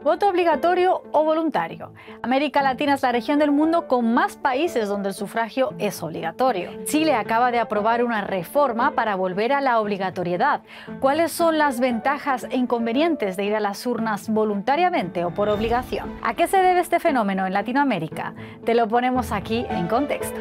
¿Voto obligatorio o voluntario? América Latina es la región del mundo con más países donde el sufragio es obligatorio. Chile acaba de aprobar una reforma para volver a la obligatoriedad. ¿Cuáles son las ventajas e inconvenientes de ir a las urnas voluntariamente o por obligación? ¿A qué se debe este fenómeno en Latinoamérica? Te lo ponemos aquí en contexto.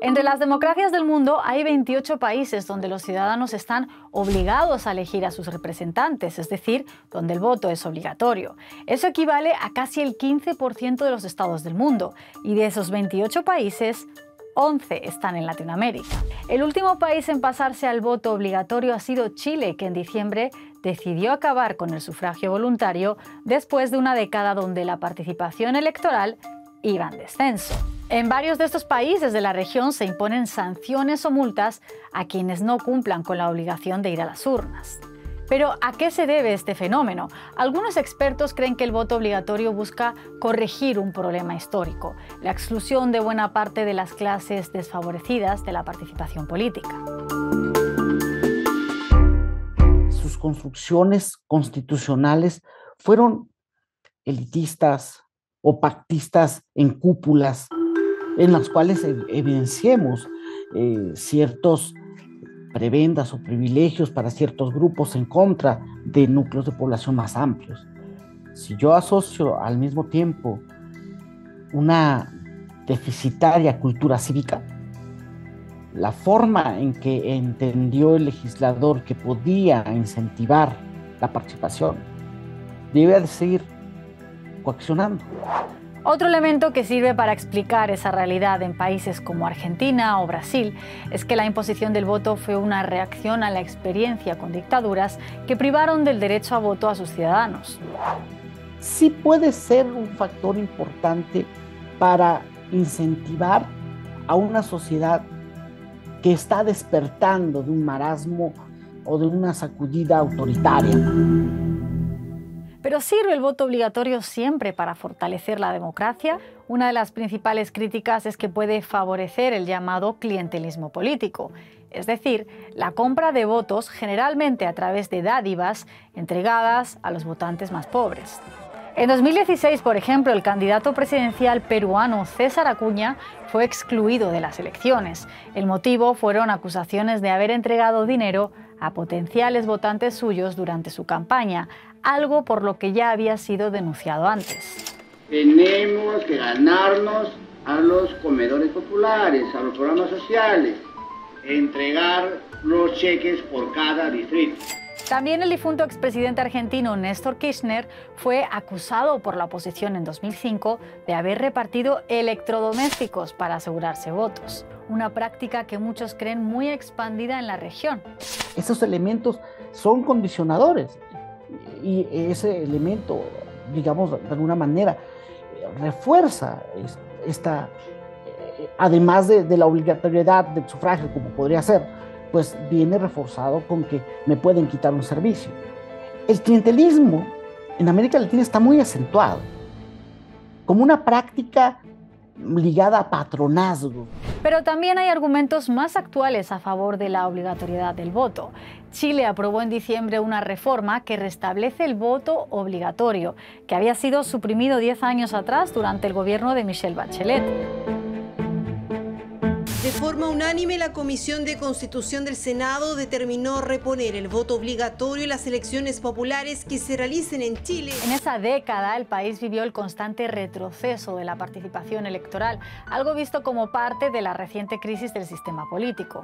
Entre las democracias del mundo hay 28 países donde los ciudadanos están obligados a elegir a sus representantes, es decir, donde el voto es obligatorio. Eso equivale a casi el 15% de los estados del mundo, y de esos 28 países, 11 están en Latinoamérica. El último país en pasarse al voto obligatorio ha sido Chile, que en diciembre decidió acabar con el sufragio voluntario después de una década donde la participación electoral iba en descenso. En varios de estos países de la región se imponen sanciones o multas a quienes no cumplan con la obligación de ir a las urnas. Pero ¿a qué se debe este fenómeno? Algunos expertos creen que el voto obligatorio busca corregir un problema histórico, la exclusión de buena parte de las clases desfavorecidas de la participación política. Sus construcciones constitucionales fueron elitistas o pactistas en cúpulas, en las cuales evidenciemos ciertos prebendas o privilegios para ciertos grupos en contra de núcleos de población más amplios. Si yo asocio al mismo tiempo una deficitaria cultura cívica, la forma en que entendió el legislador que podía incentivar la participación debe de seguir coaccionando. Otro elemento que sirve para explicar esa realidad en países como Argentina o Brasil es que la imposición del voto fue una reacción a la experiencia con dictaduras que privaron del derecho a voto a sus ciudadanos. Sí puede ser un factor importante para incentivar a una sociedad que está despertando de un marasmo o de una sacudida autoritaria. ¿Pero sirve el voto obligatorio siempre para fortalecer la democracia? Una de las principales críticas es que puede favorecer el llamado clientelismo político, es decir, la compra de votos generalmente a través de dádivas entregadas a los votantes más pobres. En 2016, por ejemplo, el candidato presidencial peruano César Acuña fue excluido de las elecciones. El motivo fueron acusaciones de haber entregado dinero a potenciales votantes suyos durante su campaña, algo por lo que ya había sido denunciado antes. Tenemos que ganarnos a los comedores populares, a los programas sociales, entregar los cheques por cada distrito. También el difunto expresidente argentino Néstor Kirchner fue acusado por la oposición en 2005 de haber repartido electrodomésticos para asegurarse votos, una práctica que muchos creen muy expandida en la región. Esos elementos son condicionadores y ese elemento, digamos, de alguna manera refuerza esta, además de la obligatoriedad del sufragio, como podría ser, pues viene reforzado con que me pueden quitar un servicio. El clientelismo en América Latina está muy acentuado, como una práctica ligada a patronazgo. Pero también hay argumentos más actuales a favor de la obligatoriedad del voto. Chile aprobó en diciembre una reforma que restablece el voto obligatorio, que había sido suprimido 10 años atrás durante el gobierno de Michelle Bachelet. De forma unánime, la Comisión de Constitución del Senado determinó reponer el voto obligatorio en las elecciones populares que se realicen en Chile. En esa década, el país vivió el constante retroceso de la participación electoral, algo visto como parte de la reciente crisis del sistema político.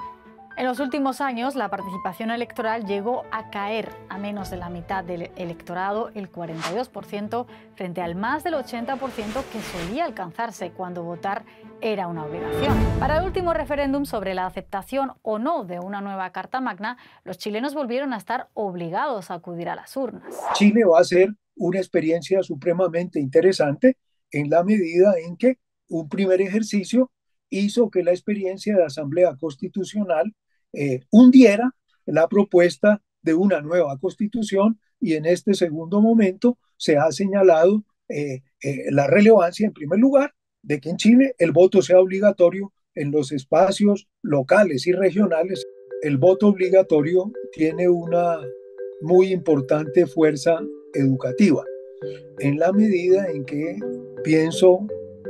En los últimos años, la participación electoral llegó a caer a menos de la mitad del electorado, el 42%, frente al más del 80% que solía alcanzarse cuando votar era una obligación. Para el último referéndum sobre la aceptación o no de una nueva Carta Magna, los chilenos volvieron a estar obligados a acudir a las urnas. Chile va a ser una experiencia supremamente interesante en la medida en que un primer ejercicio hizo que la experiencia de Asamblea Constitucional hundiera la propuesta de una nueva constitución, y en este segundo momento se ha señalado la relevancia, en primer lugar, de que en Chile el voto sea obligatorio en los espacios locales y regionales. el voto obligatorio tiene una muy importante fuerza educativa, en la medida en que pienso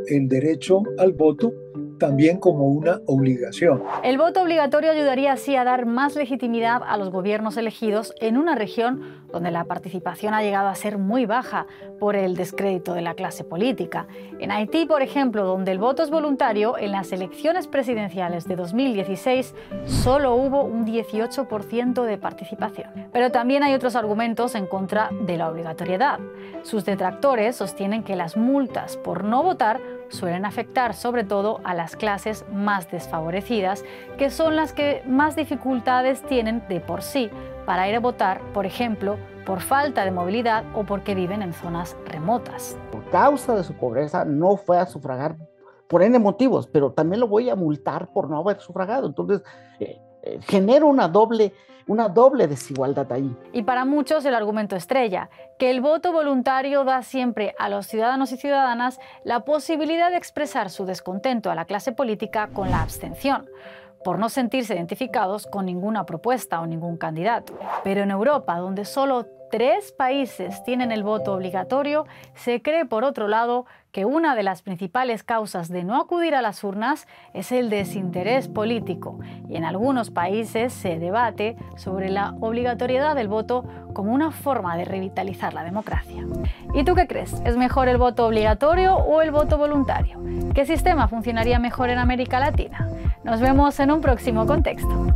el derecho al voto también como una obligación. El voto obligatorio ayudaría así a dar más legitimidad a los gobiernos elegidos en una región donde la participación ha llegado a ser muy baja por el descrédito de la clase política. En Haití, por ejemplo, donde el voto es voluntario, en las elecciones presidenciales de 2016 solo hubo un 18% de participación. Pero también hay otros argumentos en contra de la obligatoriedad. Sus detractores sostienen que las multas por no votar suelen afectar sobre todo a las clases más desfavorecidas, que son las que más dificultades tienen de por sí para ir a votar, por ejemplo, por falta de movilidad o porque viven en zonas remotas. Por causa de su pobreza no fue a sufragar por N motivos, pero también lo voy a multar por no haber sufragado. Entonces, genera una doble desigualdad ahí. Y para muchos el argumento estrella, que el voto voluntario da siempre a los ciudadanos y ciudadanas la posibilidad de expresar su descontento a la clase política con la abstención, por no sentirse identificados con ninguna propuesta o ningún candidato. Pero en Europa, donde solo 3 países tienen el voto obligatorio, se cree, por otro lado, que una de las principales causas de no acudir a las urnas es el desinterés político, y en algunos países se debate sobre la obligatoriedad del voto como una forma de revitalizar la democracia. ¿Y tú qué crees? ¿Es mejor el voto obligatorio o el voto voluntario? ¿Qué sistema funcionaría mejor en América Latina? Nos vemos en un próximo contexto.